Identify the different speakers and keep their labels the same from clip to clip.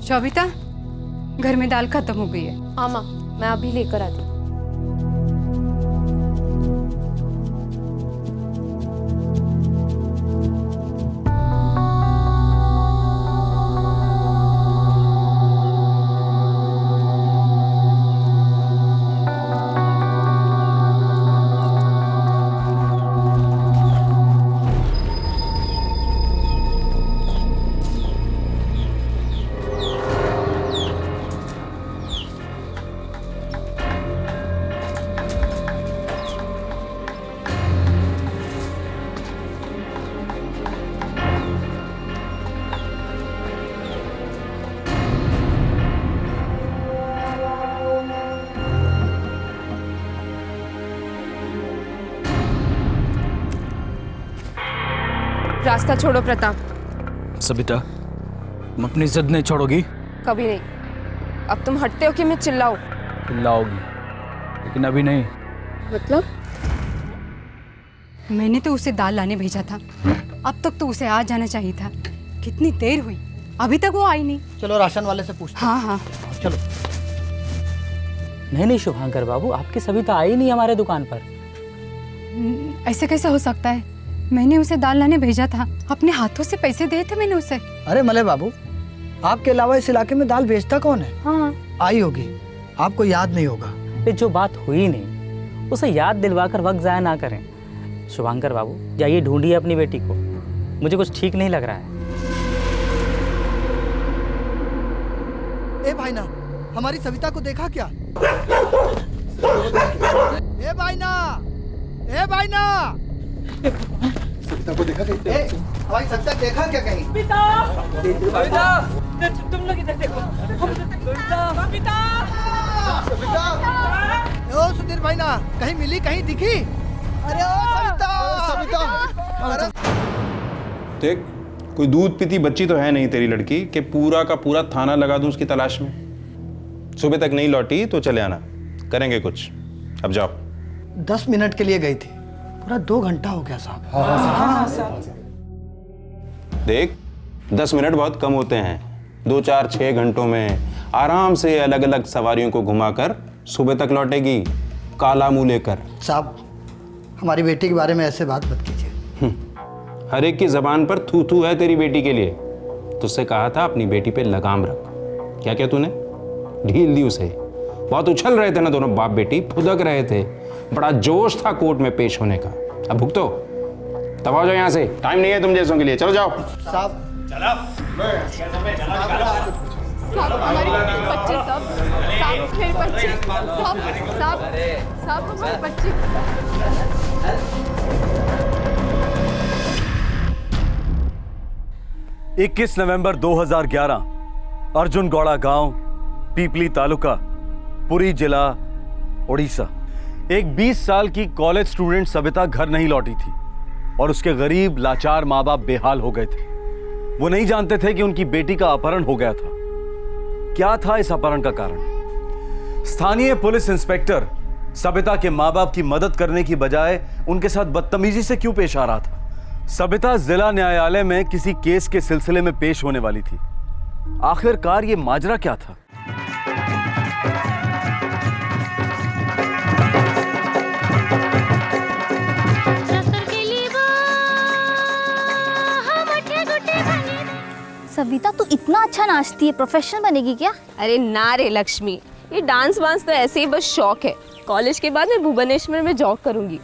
Speaker 1: शोभिता, घर में दाल खत्म हो गई है।
Speaker 2: हाँ माँ, मैं अभी लेकर आती हूँ। रास्ता छोड़ो प्रताप।
Speaker 3: सबिता, तुम अपनी जिद नहीं छोड़ोगी?
Speaker 2: कभी नहीं। अब तुम हटते हो कि मैं चिल्लाऊं?
Speaker 3: चिल्लाओगी, लेकिन अभी नहीं।
Speaker 2: मतलब?
Speaker 1: मैंने तो उसे दाल लाने भेजा था, अब तक तो उसे आ जाना चाहिए था। कितनी देर हुई, अभी तक वो आई नहीं।
Speaker 4: चलो राशन वाले से पूछते हैं।
Speaker 1: हाँ हाँ
Speaker 4: चलो।
Speaker 5: नहीं शुभांकर बाबू, आपकी सबिता आई नहीं हमारे दुकान पर।
Speaker 1: ऐसे कैसे हो सकता है? मैंने उसे दाल लाने भेजा था, अपने हाथों से पैसे दिए थे मैंने उसे।
Speaker 4: अरे मले बाबू, आपके अलावा इस इलाके में दाल बेचता कौन है?
Speaker 1: हाँ।
Speaker 4: आई होगी, आपको याद नहीं होगा।
Speaker 5: ये जो बात हुई नहीं, उसे याद दिलवाकर वक्त जाया ना करें। शुभांकर बाबू, जाइए ढूंढिए अपनी बेटी को, मुझे कुछ ठीक नहीं लग रहा है।
Speaker 4: ए भाई ना, हमारी सविता को देखा क्या? ए भाई ना, ए भाई ना, सविता को देखा कहीं? हमारी सविता देखा क्या कहीं?
Speaker 5: तुम लोग इधर देखो।
Speaker 4: ओ सुधीर भाई ना, कहीं मिली, कहीं दिखी? अरे ओ सविता, सविता।
Speaker 6: देख, कोई दूध पीती बच्ची तो है नहीं तेरी लड़की कि पूरा का पूरा थाना लगा दूं उसकी तलाश में। सुबह तक नहीं लौटी तो चले आना, करेंगे कुछ। अब जाओ।
Speaker 4: 10 मिनट के लिए गई थी, पूरा 2 घंटा हो गया साहब।
Speaker 6: देख, 10 मिनट बहुत कम होते हैं। 2, 4, 6 घंटों में आराम से अलग अलग सवारियों को घुमाकर सुबह तक लौटेगी, काला मुंह लेकर।
Speaker 4: साहब, हमारी बेटी के बारे में ऐसे बात मत कीजिए।
Speaker 6: हर एक की जबान पर थू थू है तेरी बेटी के लिए। तुझसे कहा था अपनी बेटी पे लगाम रख, क्या क्या तूने ढील दी उसे। बहुत उछल रहे थे ना दोनों बाप बेटी, फुदक रहे थे, बड़ा जोश था कोर्ट में पेश होने का। अब भुगतो, तब आओ जाओ यहाँ से, टाइम नहीं है तुम जैसों के लिए। चलो जाओ
Speaker 4: साहब,
Speaker 2: हमारी बच्चे सब मेरे बच्चे सब हमारे बच्चे।
Speaker 7: 21 नवंबर 2011 अर्जुन गौड़ा गांव, पीपली तालुका, पुरी जिला, ओडिशा। एक 20 साल की कॉलेज स्टूडेंट सबिता घर नहीं लौटी थी और उसके गरीब लाचार माँ बाप बेहाल हो गए थे। वो नहीं जानते थे कि उनकी बेटी का अपहरण हो गया था। क्या था इस अपहरण का कारण? स्थानीय पुलिस इंस्पेक्टर सबिता के माँ बाप की मदद करने की बजाय उनके साथ बदतमीजी से क्यों पेश आ रहा था? सबिता जिला न्यायालय में किसी केस के सिलसिले में पेश होने वाली थी। आखिरकार ये माजरा क्या था?
Speaker 8: सविता, तू इतना अच्छा नाचती है, प्रोफेशनल बनेगी क्या?
Speaker 2: अरे ना रे लक्ष्मी, ये डांस वांस तो ऐसे ही बस शौक है। कॉलेज के बाद मैं भुवनेश्वर में जॉब करूंगी।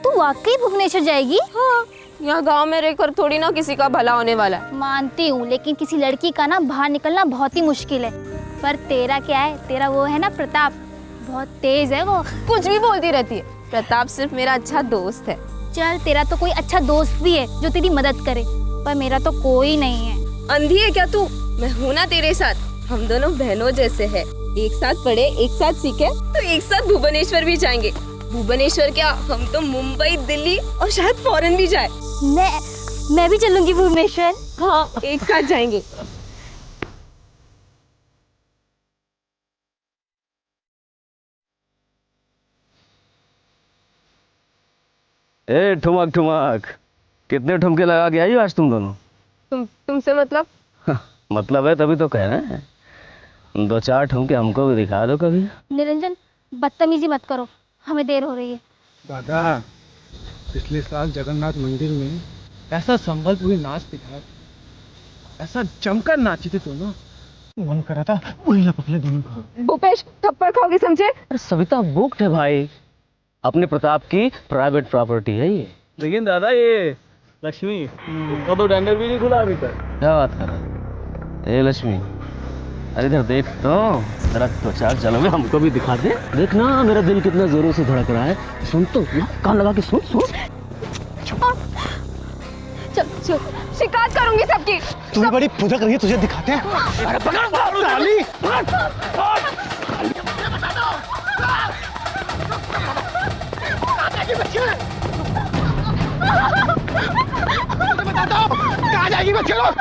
Speaker 8: तू वाकई भुवनेश्वर जाएगी?
Speaker 2: हाँ, यहाँ गांव में रहकर थोड़ी ना किसी का भला होने वाला है।
Speaker 8: मानती हूँ, लेकिन किसी लड़की का ना बाहर निकलना बहुत ही मुश्किल है। पर तेरा क्या है, तेरा वो है ना प्रताप, बहुत तेज है वो।
Speaker 2: कुछ भी बोलती रहती है। प्रताप सिर्फ मेरा अच्छा दोस्त है।
Speaker 8: चल तेरा तो कोई अच्छा दोस्त भी है जो तेरी मदद करे, पर मेरा तो कोई नहीं है।
Speaker 2: अंधी है क्या तू? मैं हूँ ना तेरे साथ। हम दोनों बहनों जैसे हैं। एक साथ पढ़े, एक साथ सीखे, तो एक साथ भुवनेश्वर भी जाएंगे। भुवनेश्वर क्या, हम तो मुंबई, दिल्ली और शायद फॉरेन भी जाए।
Speaker 8: मैं भी चलूंगी भुवनेश्वर।
Speaker 2: हाँ, एक साथ जाएंगे।
Speaker 7: ए ठुमक ठुमक, कितने ठुमके लगा के आई हो आज तुम दोनों?
Speaker 2: तुमसे मतलब?
Speaker 7: मतलब है तभी तो कह रहे हैं, 2-4 ठुमके हमको भी दिखा दो कभी।
Speaker 8: निरंजन बदतमीजी मत करो, हमें देर हो रही है।
Speaker 4: दादा, पिछले साल जगन्नाथ मंदिर में ऐसा संबलपुरी नाच दिखा, ऐसा जमकर नाची थी तो ना, मन करा था वही पकड़े दोनों को।
Speaker 2: भूपेश, थप्पड़ खाओगे समझे?
Speaker 7: अरे सविता बुक्ड है भाई, अपने प्रताप की प्राइवेट प्रॉपर्टी है ये।
Speaker 5: लेकिन दादा ये लक्ष्मी का तो टेंडर भी नहीं खुला अभी तक।
Speaker 7: क्या बात कर रहा है? ए लक्ष्मी, अरे इधर देख तो, जरा 2-4 चलोगे हमको भी दिखा दे। देख ना मेरा दिल कितना जोरों से धड़क रहा है। सुन तो, कान लगा के सुन।
Speaker 2: चल, शिकायत करूंगी सबकी।
Speaker 4: तुम्हें बड़ी फुदक रही है, तुझे दिखाते हैं। अरे पकड़ साली। बताता हूँ कहाँ जाएगी बच्चे लोग।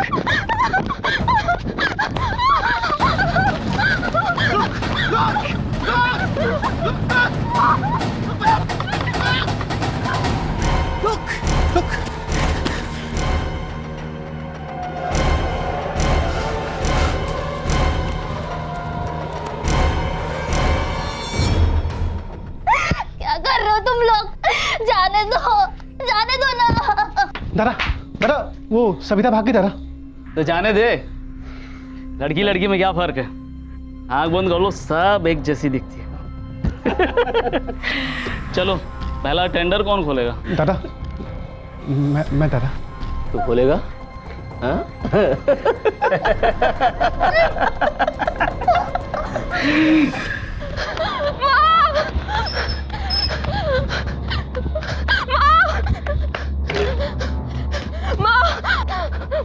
Speaker 8: क्या कर रहे हो तुम लोग? जाने दो ना।
Speaker 4: दादा, वो सविता भाग गई दादा।
Speaker 5: तो जाने दे, लड़की लड़की में क्या फर्क है? आँख बंद कर लो, सब एक जैसी दिखती है। चलो, पहला टेंडर कौन खोलेगा?
Speaker 4: दादा, मैं दादा।
Speaker 7: तू खोलेगा? हाँ?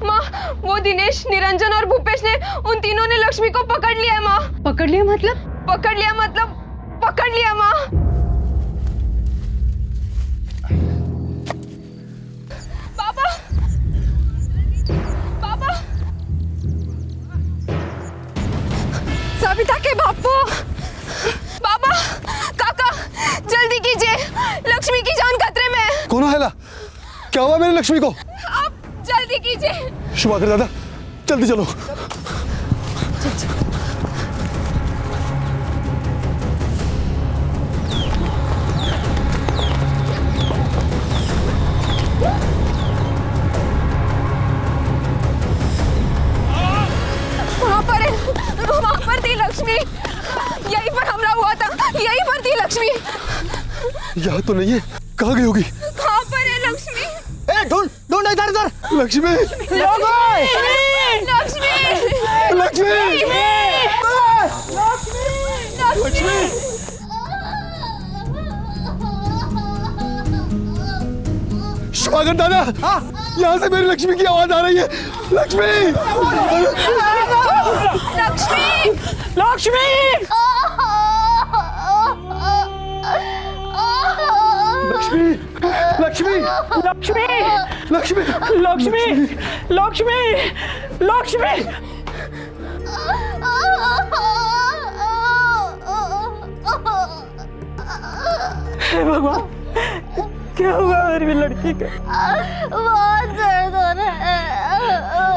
Speaker 2: माँ, वो दिनेश, निरंजन और भूपेश ने, उन तीनों ने लक्ष्मी को पकड़ लिया है माँ।
Speaker 1: पकड़ लिया मतलब?
Speaker 2: पकड़ लिया माँ। पापा, सविता के बापू, बाबा, काका, जल्दी कीजिए, लक्ष्मी की जान खतरे में है।
Speaker 4: कौन है? क्या हुआ मेरी लक्ष्मी को?
Speaker 2: आप जल्दी कीजिए।
Speaker 4: शुभाकर दादा, जल्दी चलो।
Speaker 2: वहाँ पर थी लक्ष्मी, यहीं पर हमला हुआ था, यहीं पर थी लक्ष्मी।
Speaker 4: यहाँ तो नहीं है, कहाँ गई होगी?
Speaker 2: कहाँ पर है लक्ष्मी?
Speaker 4: ढूंढ इधर। लक्ष्मी, शुभाकर दादा, यहाँ से मेरी लक्ष्मी की आवाज आ रही है। लक्ष्मी।
Speaker 5: हे भगवान, क्या हुआ मेरी लड़की का?
Speaker 8: बहुत दर्द हो रहा है,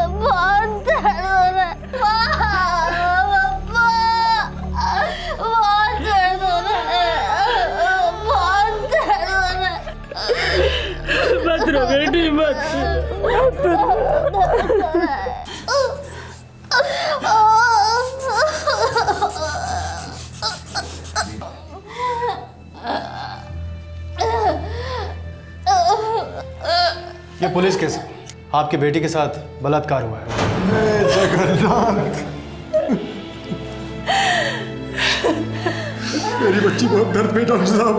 Speaker 8: बहुत दर्द हो रहा है। बहुत दर्द हो रहा है, बहुत दर्द हो रहा है।
Speaker 5: मत रो बेटी, मत।
Speaker 9: ये पुलिस केस है, आपकी बेटी के साथ बलात्कार हुआ है। जगन्नाथ, मेरी बच्ची बहुत दर्द में डॉक्टर साहब,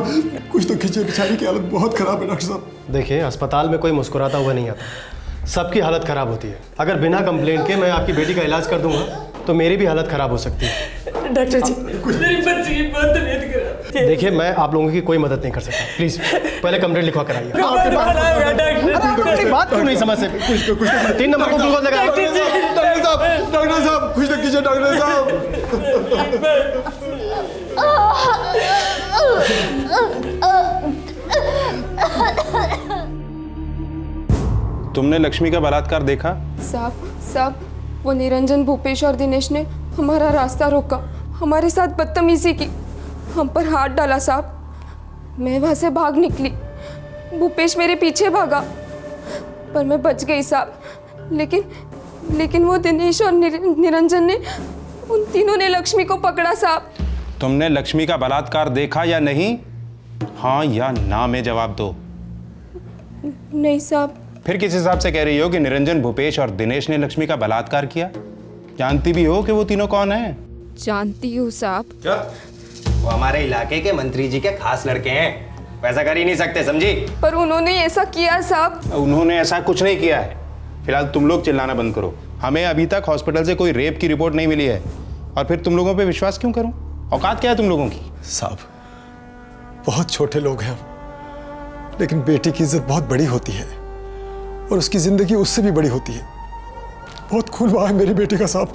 Speaker 9: कुछ तो खींचे, बेचारी की हालत बहुत खराब है डॉक्टर साहब।
Speaker 10: देखिए, अस्पताल में कोई मुस्कुराता हुआ नहीं आता, सबकी हालत खराब होती है। अगर बिना कंप्लेंट के मैं आपकी बेटी का इलाज कर दूंगा तो मेरी भी हालत खराब हो सकती है।
Speaker 11: डॉक्टर जी, मेरी बच्ची की बहुत तबीयत खराब है।
Speaker 10: देखिए, मैं आप लोगों की कोई मदद नहीं कर सकता, प्लीज पहले कंप्लेंट लिखवा कर आइए। बात क्यों नहीं समझ सकते? 3 नंबर को ग्लूकोज लगाओ।
Speaker 9: डॉक्टर साहब कुछ तो कीजिए डॉक्टर साहब।
Speaker 6: तुमने लक्ष्मी का बलात्कार देखा?
Speaker 2: साहब, वो निरंजन, भूपेश और दिनेश ने हमारा रास्ता रोका, हमारे साथ बदतमीजी की, हम पर हाथ डाला साहब। मैं वहाँ से भाग निकली, भूपेश मेरे पीछे भागा, पर मैं बच गई साहब। लेकिन वो दिनेश और निरंजन ने, उन तीनों ने लक्ष्मी को पकड़ा साहब।
Speaker 6: तुमने लक्ष्मी का बलात्कार देखा या नहीं? हाँ या ना में जवाब दो।
Speaker 2: नहीं साहब।
Speaker 6: फिर किस हिसाब से कह रही हो कि निरंजन, भूपेश और दिनेश ने लक्ष्मी का बलात्कार किया? जानती भी हो कि वो तीनों कौन हैं?
Speaker 2: जानती हूँ साहब।
Speaker 12: वो हमारे इलाके के मंत्री जी के खास लड़के हैं, वैसा कर ही नहीं सकते, समझी?
Speaker 2: पर उन्होंने ऐसा किया साहब।
Speaker 6: उन्होंने ऐसा कुछ नहीं किया है। फिलहाल तुम लोग चिल्लाना बंद करो। हमें अभी तक हॉस्पिटल से कोई रेप की रिपोर्ट नहीं मिली है, और फिर तुम लोगों पे विश्वास क्यों करूं? औकात क्या है तुम लोगों की?
Speaker 9: साहब बहुत छोटे लोग हैं हम, लेकिन बेटी की इज्जत बहुत बड़ी होती है और उसकी जिंदगी उससे भी बड़ी होती है। बहुत खून बहा है मेरी बेटी का साहब।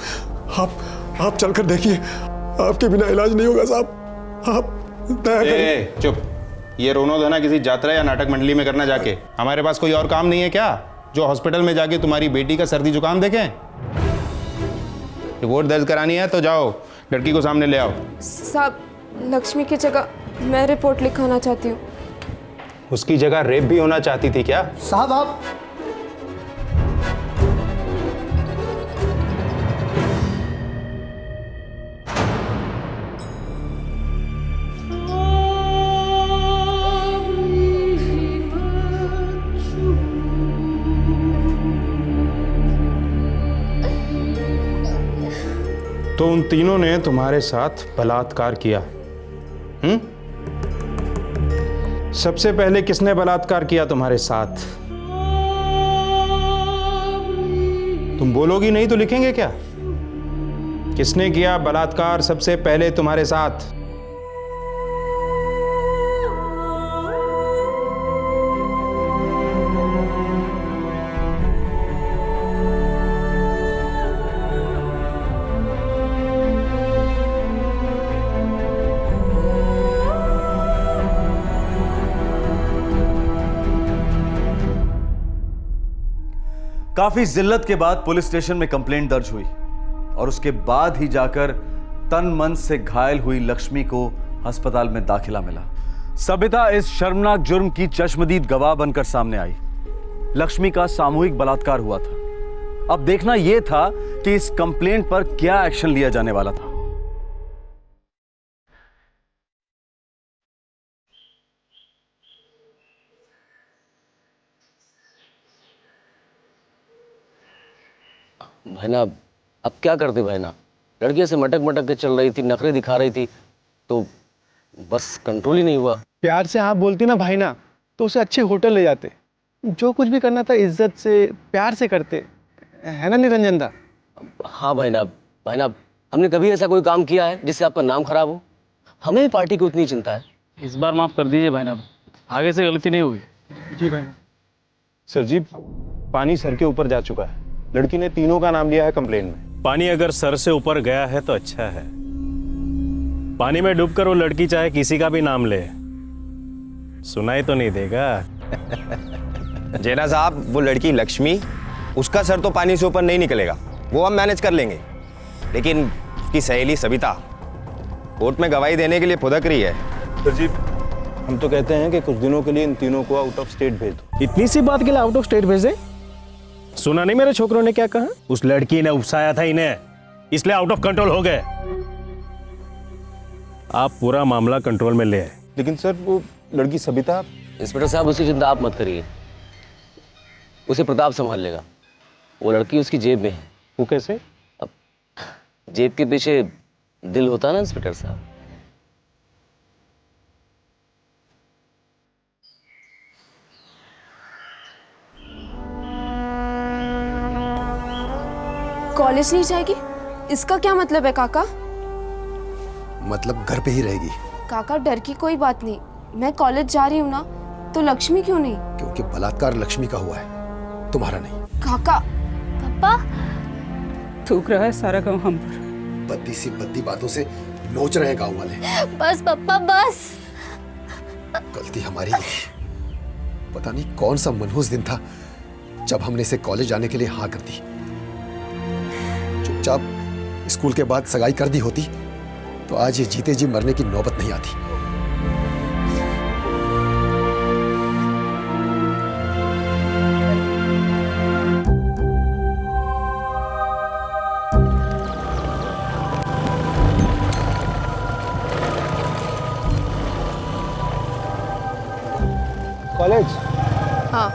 Speaker 9: आप चलकर देखिए, आपके बिना इलाज नहीं होगा साहब। आप दया करें।
Speaker 6: चुप। ये रोनो धोना किसी यात्रा या नाटक मंडली में करना जाके। हमारे पास कोई और काम नहीं है क्या जो हॉस्पिटल में जाके तुम्हारी बेटी का सर्दी जुकाम देखें? रिपोर्ट दर्ज करानी है तो जाओ, लड़की को सामने ले आओ।
Speaker 2: साहब, लक्ष्मी की जगह मैं रिपोर्ट लिखाना चाहती हूँ।
Speaker 6: उसकी जगह रेप भी होना चाहती थी क्या?
Speaker 10: साहब, आप
Speaker 6: तो उन तीनों ने तुम्हारे साथ बलात्कार किया? सबसे पहले किसने बलात्कार किया तुम्हारे साथ? तुम बोलोगी नहीं तो लिखेंगे क्या? किसने किया बलात्कार सबसे पहले तुम्हारे साथ?
Speaker 7: काफी जिल्लत के बाद पुलिस स्टेशन में कंप्लेंट दर्ज हुई और उसके बाद ही जाकर तन मन से घायल हुई लक्ष्मी को अस्पताल में दाखिला मिला। सबिता इस शर्मनाक जुर्म की चश्मदीद गवाह बनकर सामने आई। लक्ष्मी का सामूहिक बलात्कार हुआ था। अब देखना यह था कि इस कंप्लेंट पर क्या एक्शन लिया जाने वाला था।
Speaker 13: भाईना, अब क्या करते भाईना? लड़कियों से मटक मटक के चल रही थी, नखरे दिखा रही थी, तो बस कंट्रोल ही नहीं हुआ।
Speaker 4: प्यार से आप बोलती ना भाई ना, तो उसे अच्छे होटल ले जाते। जो कुछ भी करना था इज्जत से, प्यार से करते, है ना निरंजन दा?
Speaker 13: हाँ भाईना, हमने कभी ऐसा कोई काम किया है जिससे आपका नाम खराब हो? हमें भी पार्टी की उतनी चिंता है।
Speaker 5: इस बार माफ कर दीजिए भाईना, आगे से गलती नहीं हुई।
Speaker 4: जी भाई।
Speaker 6: सर जी, पानी सर के ऊपर जा चुका है। लड़की ने तीनों का नाम लिया है कंप्लेंट में।
Speaker 14: पानी अगर सर से ऊपर गया है तो अच्छा है। पानी में डूबकर वो लड़की चाहे किसी का भी नाम ले, सुनाई तो नहीं देगा।
Speaker 12: जेना साहब, वो लड़की लक्ष्मी, उसका सर तो पानी से ऊपर नहीं निकलेगा, वो हम मैनेज कर लेंगे। लेकिन उसकी सहेली सबिता कोर्ट में गवाही देने के लिए फुदक रही है।
Speaker 6: सर जी, हम तो कहते हैं कि कुछ दिनों के लिए इन तीनों को आउट ऑफ स्टेट भेज दो।
Speaker 14: इतनी सी बात के लिए आउट ऑफ स्टेट भेजे? सुना नहीं मेरे छोकरों ने क्या कहा? उस लड़की ने उकसाया था इन्हें, इसलिए आउट ऑफ कंट्रोल हो गए। आप पूरा मामला कंट्रोल में ले आए।
Speaker 6: लेकिन सर, वो लड़की सबिता।
Speaker 13: इंस्पेक्टर साहब, उसकी चिंता आप मत करिए, उसे प्रताप संभाल लेगा। वो लड़की उसकी जेब में है।
Speaker 6: वो कैसे?
Speaker 13: अब जेब के पीछे दिल होता है ना इंस्पेक्टर साहब।
Speaker 2: कॉलेज नहीं जाएगी? इसका क्या मतलब है काका?
Speaker 9: मतलब घर पे ही रहेगी।
Speaker 2: काका डर की कोई बात नहीं, मैं कॉलेज जा रही हूँ ना, तो लक्ष्मी क्यों नहीं?
Speaker 9: क्योंकि बलात्कार लक्ष्मी का हुआ है, तुम्हारा नहीं।
Speaker 2: काका।
Speaker 8: पापा
Speaker 11: थूक रहा है सारा गांव हम पर।
Speaker 9: बद्दी सी बद्दी बातों से नोच रहे गांव वाले।
Speaker 8: बस पापा बस।
Speaker 9: गलती हमारी ही थी। पता नहीं कौन सा मनहूस दिन था जब हमने इसे कॉलेज जाने के लिए हाँ कर दी। चुपचाप स्कूल के बाद सगाई कर दी होती तो आज ये जीते जी मरने की नौबत नहीं आती।
Speaker 4: कॉलेज?
Speaker 2: हाँ।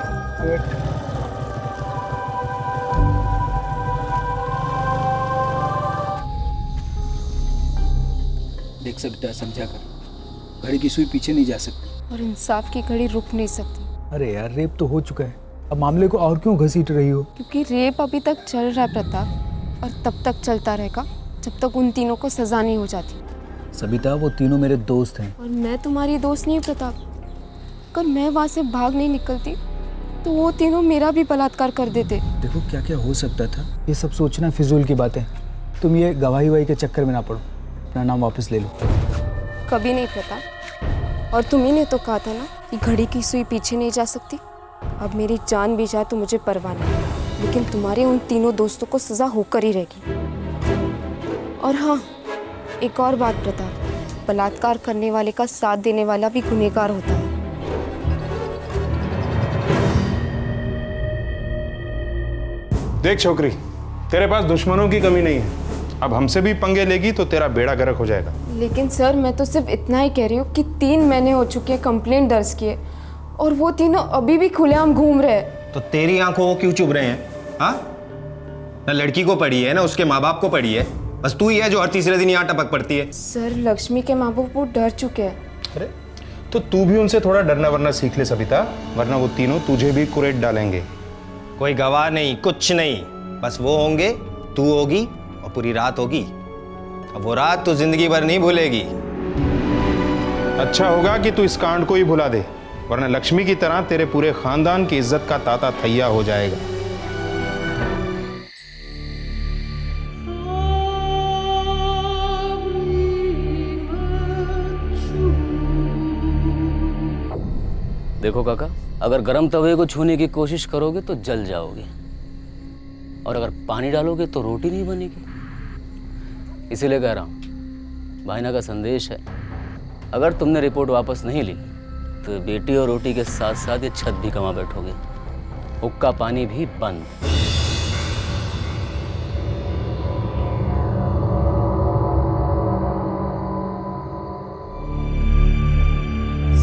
Speaker 3: देख सकता है, समझा कर। घड़ी की सुई पीछे नहीं जा सकती
Speaker 2: और इंसाफ की घड़ी रुक नहीं सकती।
Speaker 4: अरे यार, रेप तो हो चुका है, अब मामले को और क्यों घसीट रही हो?
Speaker 2: क्योंकि रेप अभी तक चल रहा है प्रताप, और तब तक चलता रहेगा जब तक उन तीनों को सजा नहीं हो जाती।
Speaker 3: सबिता, वो तीनों मेरे दोस्त हैं।
Speaker 2: और मैं तुम्हारी दोस्त नहीं हूँ प्रताप। अगर मैं वहाँ से भाग नहीं निकलती तो वो तीनों मेरा भी बलात्कार कर देते।
Speaker 3: देखो क्या क्या हो सकता था।
Speaker 4: ये सब सोचना फिजूल की बातें। तुम ये गवाही वही के चक्कर में ना पड़ो, अपना नाम वापस ले लो।
Speaker 2: कभी नहीं प्रताप, और तुम्ही ने तो कहा था ना कि घड़ी की सुई पीछे नहीं जा सकती। अब मेरी जान भी जाए तो मुझे परवाह नहीं, लेकिन तुम्हारे उन तीनों दोस्तों को सजा होकर ही रहेगी। और हाँ, एक और बात प्रताप, बलात्कार करने वाले का साथ देने वाला भी गुनहगार होता है।
Speaker 6: देख छोकरी, तेरे पास दुश्मनों की कमी नहीं है। अब हमसे भी पंगे लेगी तो तेरा बेड़ा गर्क हो जाएगा।
Speaker 2: लेकिन सर, मैं तो सिर्फ इतना ही कह रही हूँ कि 3 महीने हो चुके हैं कंप्लेंट दर्ज किए, और वो तीनों अभी भी खुलेआम घूम रहे हैं।
Speaker 12: तो तेरी आंखों को क्यों चुभ रहे हैं? हाँ, ना लड़की को पड़ी है ना उसके माँ बाप को पड़ी है, बस तू ही है जो हर तीसरे दिन यहाँ टपक पड़ती है।
Speaker 2: सर, लक्ष्मी के माँ बाप वो डर चुके हैं।
Speaker 6: अरे तो तू भी उनसे थोड़ा डरना वरना सीख ले सबिता, वरना वो तीनों तुझे भी कुरेद डालेंगे।
Speaker 12: कोई गवाह नहीं, कुछ नहीं, बस वो होंगे, तू होगी और पूरी रात होगी। अब वो रात तो जिंदगी भर नहीं भूलेगी।
Speaker 6: अच्छा होगा कि तू इस कांड को ही भुला दे, वरना लक्ष्मी की तरह तेरे पूरे खानदान की इज्जत का ताता थैया हो जाएगा।
Speaker 13: देखो काका, अगर गर्म तवे को छूने की कोशिश करोगे तो जल जाओगे, और अगर पानी डालोगे तो रोटी नहीं बनेगी। इसीलिए कह रहा हूँ, भाईना का संदेश है, अगर तुमने रिपोर्ट वापस नहीं ली तो बेटी और रोटी के साथ साथ ये छत भी कमा बैठोगे, हुक्का पानी भी बंद।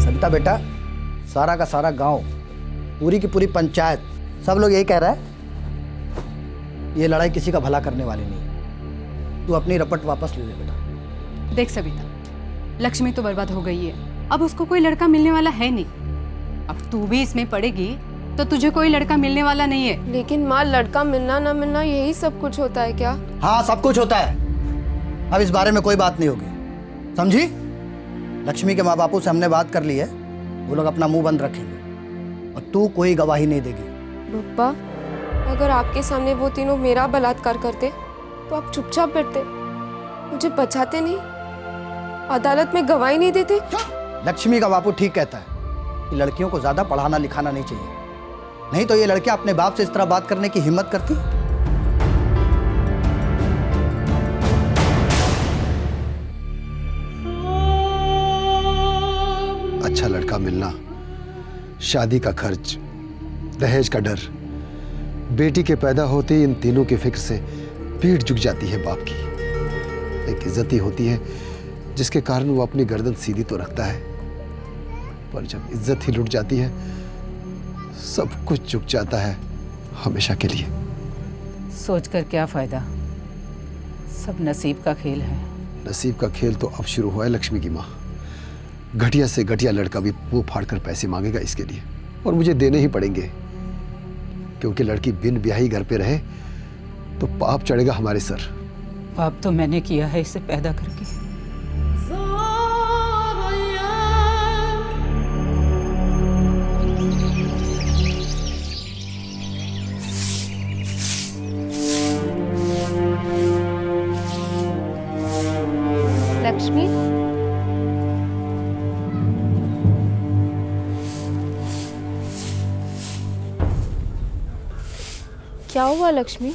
Speaker 15: सबिता बेटा, सारा का सारा गांव, पूरी की पूरी पंचायत, सब लोग यही कह रहा है ये लड़ाई किसी का भला करने वाली नहीं। तू अपनी रपट वापस ले ले बेटा।
Speaker 1: देख सबिता, लक्ष्मी तो बर्बाद हो गई है, अब उसको कोई लड़का मिलने वाला है नहीं। अब तू भी इसमें पड़ेगी तो तुझे कोई लड़का मिलने वाला नहीं है।
Speaker 2: लेकिन माँ, लड़का मिलना ना मिलना यही सब कुछ होता है क्या?
Speaker 15: हाँ, सब कुछ होता है। अब इस बारे में कोई बात नहीं होगी, समझी? लक्ष्मी के माँ बापों से हमने बात कर ली है, वो लोग अपना मुंह बंद रखेंगे और तू कोई गवाही नहीं देगी।
Speaker 2: पप्पा, अगर आपके सामने वो तीनों मेरा बलात्कार करते तो आप चुपचाप बैठते, मुझे बचाते नहीं, अदालत में गवाही नहीं देते।
Speaker 15: लक्ष्मी का बापू ठीक कहता है कि लड़कियों को ज्यादा पढ़ाना लिखाना नहीं चाहिए, नहीं तो ये लड़कियां अपने बाप से इस तरह बात करने की हिम्मत करती।
Speaker 9: अच्छा लड़का मिलना, शादी का खर्च, दहेज का डर, बेटी के पैदा होते ही इन तीनों की फिक्र से पीठ झुक जाती है बाप की। एक इज्जत ही होती है जिसके कारण वो अपनी गर्दन सीधी तो रखता है, पर जब इज्जत ही लुट जाती है सब कुछ झुक जाता है हमेशा के लिए।
Speaker 11: सोच कर क्या फायदा, सब नसीब का खेल है।
Speaker 9: नसीब का खेल तो अब शुरू हुआ है लक्ष्मी की माँ। घटिया से घटिया लड़का भी मुंह फाड़कर पैसे मांगेगा इसके लिए, और मुझे देने ही पड़ेंगे, क्योंकि लड़की बिन ब्याही घर पे रहे तो पाप चढ़ेगा हमारे सर।
Speaker 11: पाप तो मैंने किया है इसे पैदा करके।
Speaker 2: लक्ष्मी, क्या हुआ लक्ष्मी?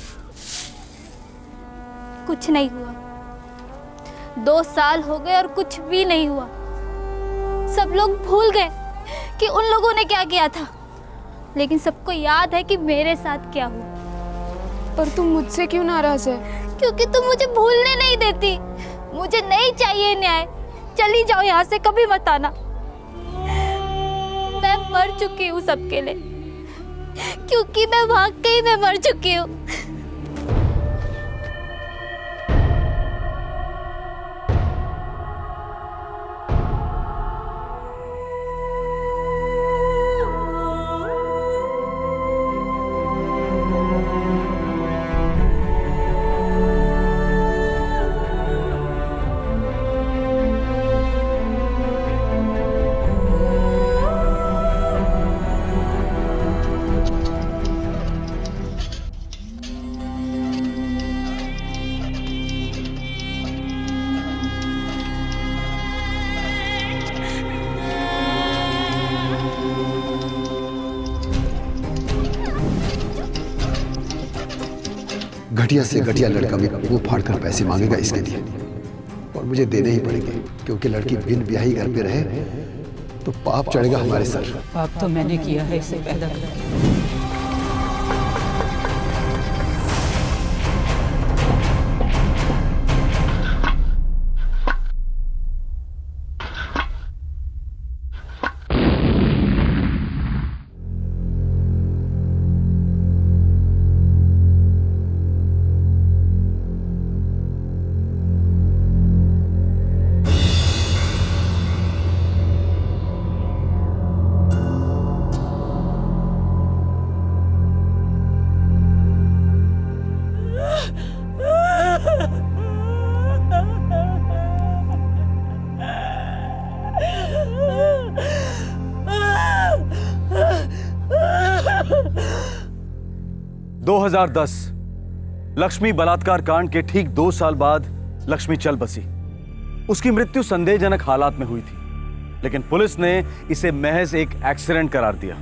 Speaker 8: कुछ नहीं हुआ। 2 साल हो गए और कुछ भी नहीं हुआ। सब लोग भूल गए कि उन लोगों ने क्या किया था, लेकिन सबको याद है कि मेरे साथ क्या हुआ।
Speaker 2: पर तुम मुझसे क्यों नाराज है?
Speaker 8: क्योंकि तुम मुझे भूलने नहीं देती। मुझे नहीं चाहिए न्याय। चली जाओ यहाँ से, कभी मत आना। मैं मर चुकी हूँ सबके लिए, क्योंकि मैं वाकई में मर चुकी हूँ।
Speaker 9: घटिया से घटिया लड़का भी मुंह फाड़ कर पैसे मांगेगा इसके लिए, और मुझे देने ही पड़ेंगे, क्योंकि लड़की बिन ब्याही घर पे रहे तो पाप चढ़ेगा हमारे सर।
Speaker 11: पाप तो मैंने किया है इसे पैदा करके।
Speaker 7: लक्ष्मी बलात्कार कांड के ठीक 2 साल बाद लक्ष्मी चल बसी। उसकी मृत्यु संदेहजनक हालात में हुई थी, लेकिन पुलिस ने इसे महज एक एक्सीडेंट करार दिया।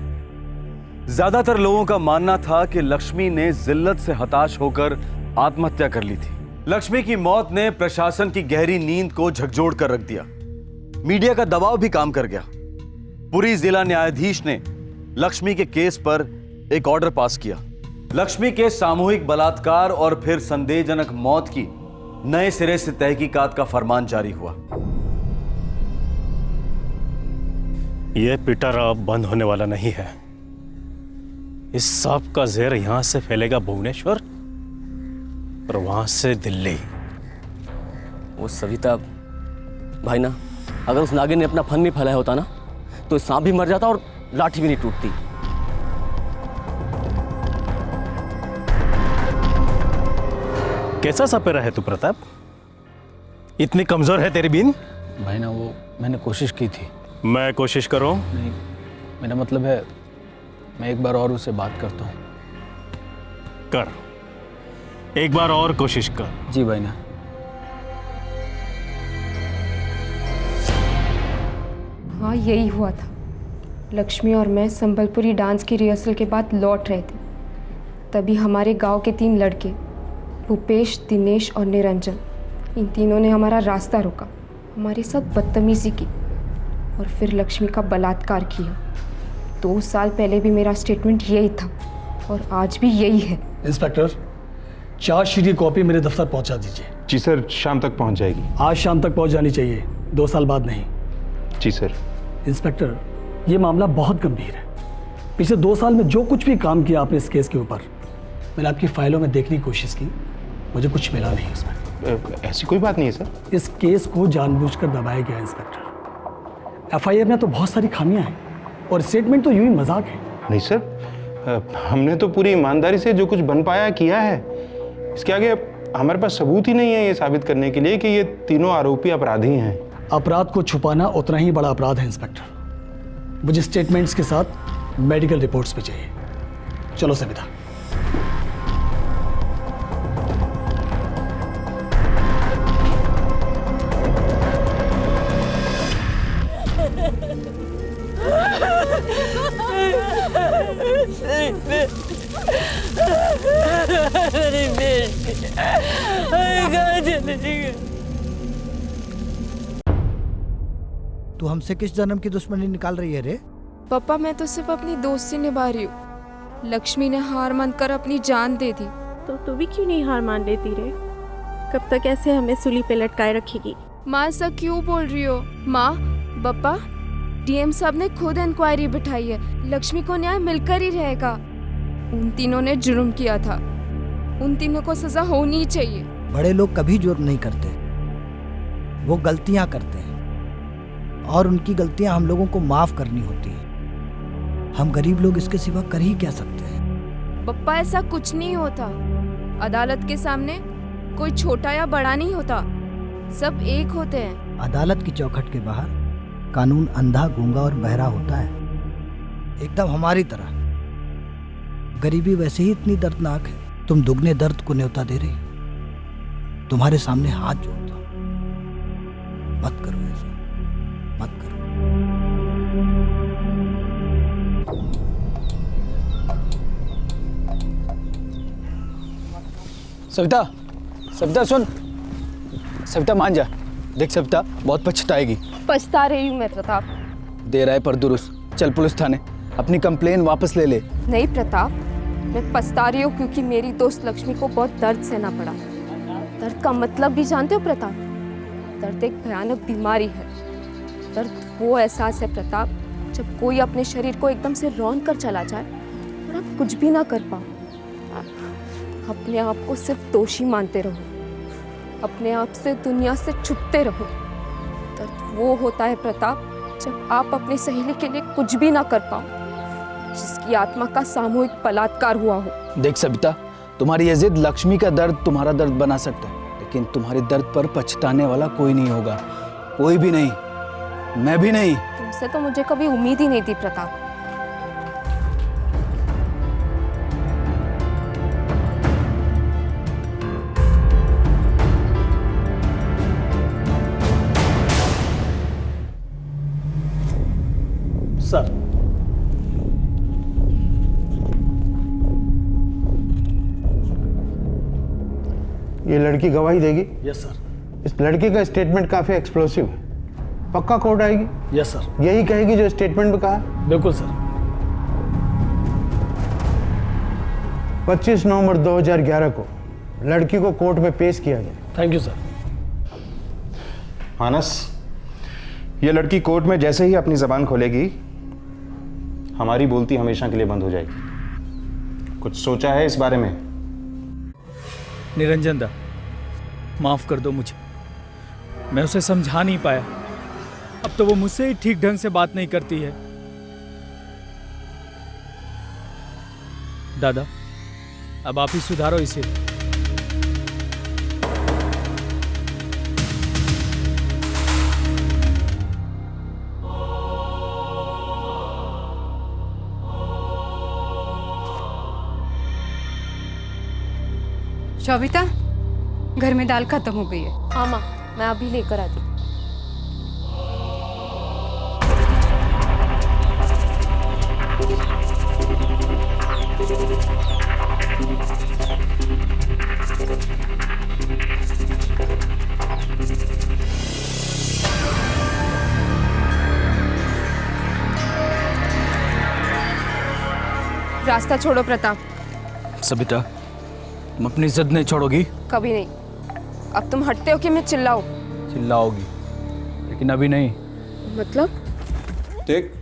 Speaker 7: ज्यादातर लोगों का मानना था कि लक्ष्मी ने जिल्लत से हताश होकर आत्महत्या कर ली थी। लक्ष्मी की मौत ने प्रशासन की गहरी नींद को झकझोर कर रख दिया। मीडिया का दबाव भी काम कर गया। पुरी जिला न्यायाधीश ने लक्ष्मी के केस पर एक ऑर्डर पास किया। लक्ष्मी के सामूहिक बलात्कार और फिर संदेहजनक मौत की नए सिरे से तहकीकात का फरमान जारी हुआ।
Speaker 14: यह पिटारा अब बंद होने वाला नहीं है। इस सांप का जहर यहां से फैलेगा भुवनेश्वर और वहां से दिल्ली।
Speaker 13: वो सविता भाई ना, अगर उस नागिन ने अपना फन नहीं फैलाया होता ना, तो सांप भी मर जाता और लाठी भी नहीं टूटती।
Speaker 14: कैसा सपेरा है तू प्रताप? इतनी कमजोर है तेरी बीन?
Speaker 3: भाई ना, वो मैंने कोशिश की थी।
Speaker 14: मैं कोशिश करूं?
Speaker 3: नहीं, मेरा मतलब है मैं एक बार और उससे बात करता हूँ।
Speaker 14: कर, एक बार और कोशिश कर।
Speaker 3: जी भाई ना।
Speaker 2: हाँ, यही हुआ था। लक्ष्मी और मैं संबलपुरी डांस की रिहर्सल के बाद लौट रहे थे। तभी हमारे गांव के 3 लड़के, भूपेश, दिनेश और निरंजन, इन तीनों ने हमारा रास्ता रोका, हमारे साथ बदतमीजी की और फिर लक्ष्मी का बलात्कार किया। 2 साल पहले भी मेरा स्टेटमेंट यही था और आज भी यही है।
Speaker 16: इंस्पेक्टर, चार्जशीट की कॉपी मेरे दफ्तर पहुंचा दीजिए।
Speaker 6: जी सर, शाम तक पहुंच जाएगी।
Speaker 16: आज शाम तक पहुंच जानी चाहिए, 2 साल बाद नहीं।
Speaker 6: जी सर।
Speaker 16: इंस्पेक्टर, ये मामला बहुत गंभीर है। पिछले 2 साल में जो कुछ भी काम किया आपने इस केस के ऊपर, मैंने आपकी फाइलों में देखने की कोशिश की, मुझे कुछ मिला नहीं उसमें।
Speaker 6: ऐसी कोई बात नहीं है सर।
Speaker 16: इस केस को जानबूझकर दबाया गया इंस्पेक्टर। एफआईआर में तो बहुत सारी खामियां हैं और स्टेटमेंट तो यूं ही मजाक है।
Speaker 6: नहीं सर, हमने तो पूरी ईमानदारी से जो कुछ बन पाया किया है। इसके आगे हमारे पास सबूत ही नहीं है ये साबित करने के लिए कि ये तीनों आरोपी अपराधी हैं।
Speaker 16: अपराध को छुपाना उतना ही बड़ा अपराध है इंस्पेक्टर। मुझे स्टेटमेंट्स के साथ मेडिकल रिपोर्ट्स भी चाहिए। चलो सविता।
Speaker 15: तू हमसे किस जन्म की दुश्मनी निकाल रही है रे?
Speaker 2: पापा मैं तो सिर्फ अपनी दोस्ती निभा रही हूँ। लक्ष्मी ने हार मानकर अपनी जान दे दी।
Speaker 17: तो तू भी क्यों नहीं हार मान लेती रे? कब तक ऐसे हमें सूली पे लटकाए रखेगी?
Speaker 2: माँ ऐसा क्यों बोल रही हो? माँ पापा डीएम साहब ने खुद इंक्वायरी बिठाई है। लक्ष्मी को न्याय मिलकर ही रहेगा। उन तीनों ने जुर्म किया था, उन तीनों को सजा होनी चाहिए।
Speaker 15: बड़े लोग कभी जुर्म नहीं करते, वो गलतियां करते हैं और उनकी गलतियां हम लोगों को माफ करनी होती है। हम गरीब लोग इसके सिवा कर ही क्या सकते हैं?
Speaker 2: पप्पा ऐसा कुछ नहीं होता। अदालत के सामने कोई छोटा या बड़ा नहीं होता, सब एक होते हैं।
Speaker 15: अदालत की चौखट के बाहर कानून अंधा, गूंगा और बहरा होता है, एकदम हमारी तरह। गरीबी वैसे ही इतनी दर्दनाक है, तुम दुगने दर्द को न्योता दे रही हो। तुम्हारे सामने हाथ जोड़ता हूं, मत करो ऐसा, मत करो।
Speaker 3: सविता, सविता सुन। सविता मान जा। देख सविता, बहुत पछताएगी।
Speaker 2: पछता रही हूँ मैं प्रताप।
Speaker 3: देर आए पर दुरुस्त। चल पुलिस थाने, अपनी कंप्लेन वापस ले ले।
Speaker 2: नहीं प्रताप, मैं पछता रही हूँ क्योंकि मेरी दोस्त लक्ष्मी को बहुत दर्द सहना पड़ा। दर्द का मतलब भी जानते हो प्रताप? दर्द एक भयानक बीमारी है। दर्द वो एहसास है प्रताप जब कोई अपने शरीर को एकदम से रौंद कर चला जाए और आप कुछ भी ना कर पाओ। अपने आप को सिर्फ दोषी मानते रहो, अपने आप से दुनिया से छुपते रहो। दर्द वो होता है प्रताप जब आप अपनी सहेली के लिए कुछ भी ना कर पाओ, जिसकी आत्मा का सामूहिक बलात्कार हुआ हो।
Speaker 3: देख सविता, तुम्हारी ये जिद लक्ष्मी का दर्द तुम्हारा दर्द बना सकता है, लेकिन तुम्हारे दर्द पर पछताने वाला कोई नहीं होगा, कोई भी नहीं, मैं भी नहीं।
Speaker 2: तुमसे तो मुझे कभी उम्मीद ही नहीं थी प्रताप।
Speaker 16: सर,
Speaker 6: ये लड़की गवाही देगी?
Speaker 16: Yes sir.
Speaker 6: इस लड़की का स्टेटमेंट काफी एक्सप्लोसिव है। पक्का कोर्ट आएगी?
Speaker 16: Yes sir.
Speaker 6: यही कहेगी जो स्टेटमेंट में कहा?
Speaker 16: बिल्कुल सर।
Speaker 6: 25 नवंबर 2011 को लड़की को कोर्ट में पेश किया जाए।
Speaker 16: Thank you sir.
Speaker 6: मानस, ये लड़की कोर्ट में जैसे ही अपनी जबान खोलेगी, हमारी बोलती हमेशा के लिए बंद हो जाएगी। कुछ सोचा है इस बारे में?
Speaker 18: निरंजन दा, माफ कर दो मुझे, मैं उसे समझा नहीं पाया। अब तो वो मुझसे ही ठीक ढंग से बात नहीं करती है। दादा, अब आप ही सुधारो इसे।
Speaker 1: शोभिता, घर में दाल खत्म हो गई है।
Speaker 2: हाँ माँ, मैं अभी लेकर आती हूँ। रास्ता छोड़ो प्रताप।
Speaker 3: सविता, तुम अपनी जिद नहीं छोड़ोगी?
Speaker 2: कभी नहीं। अब तुम हटते हो कि मैं चिल्लाऊं?
Speaker 3: चिल्लाओगी, लेकिन अभी नहीं।
Speaker 2: मतलब?
Speaker 6: देख,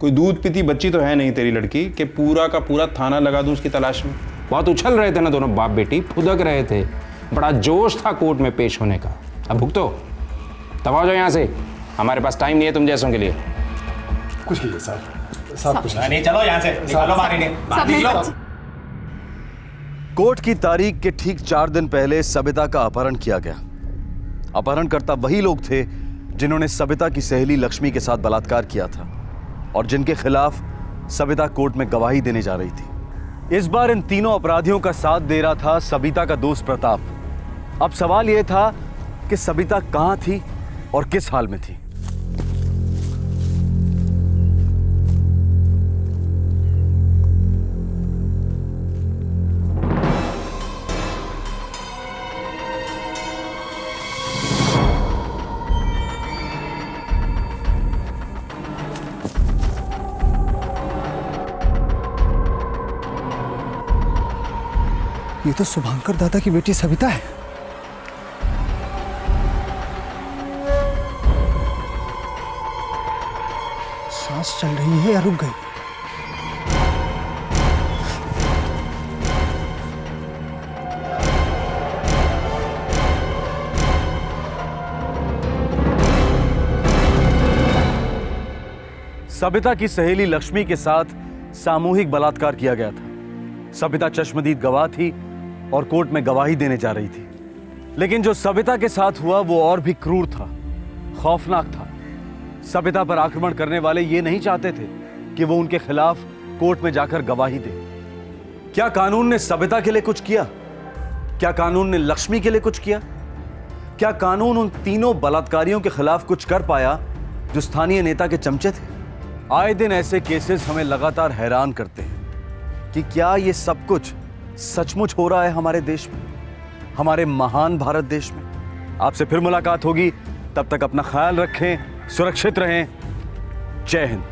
Speaker 6: कोई दूध पीती बच्ची तो है नहीं तेरी लड़की कि पूरा का पूरा थाना लगा दूं उसकी तलाश में। बहुत उछल रहे थे ना दोनों बाप बेटी, फुदक रहे थे, बड़ा जोश था कोर्ट में पेश होने का। अब भुगतो, तब आ जाओ यहाँ से, हमारे पास टाइम नहीं है तुम जैसों के लिए।
Speaker 9: कुछ कीजिए साहब, साहब कुछ
Speaker 12: नहीं, चलो यहाँ से, निकालो बाहर इन्हें, बाहर निकलो।
Speaker 7: कोर्ट की तारीख के ठीक 4 दिन पहले सबिता का अपहरण किया गया। अपहरणकर्ता वही लोग थे जिन्होंने सबिता की सहेली लक्ष्मी के साथ बलात्कार किया था और जिनके खिलाफ सबिता कोर्ट में गवाही देने जा रही थी। इस बार इन तीनों अपराधियों का साथ दे रहा था सबिता का दोस्त प्रताप। अब सवाल यह था कि सबिता कहां थी और किस हाल में थी।
Speaker 9: ये तो शुभांकर दादा की बेटी सबिता है। सांस चल रही है या रुक गई?
Speaker 7: सबिता की सहेली लक्ष्मी के साथ सामूहिक बलात्कार किया गया था। सबिता चश्मदीद गवाह थी और कोर्ट में गवाही देने जा रही थी। लेकिन जो सबिता के साथ हुआ वो और भी क्रूर था, खौफनाक था। सबिता पर आक्रमण करने वाले ये नहीं चाहते थे कि वो उनके खिलाफ कोर्ट में जाकर गवाही दे। क्या कानून ने सबिता के लिए कुछ किया? क्या कानून ने लक्ष्मी के लिए कुछ किया? क्या कानून उन तीनों बलात्कारियों के खिलाफ कुछ कर पाया जो स्थानीय नेता के चमचे थे? आए दिन ऐसे केसेस हमें लगातार हैरान करते हैं कि क्या ये सब कुछ सचमुच हो रहा है हमारे देश में, हमारे महान भारत देश में। आपसे फिर मुलाकात होगी, तब तक अपना ख्याल रखें, सुरक्षित रहें। जय हिंद।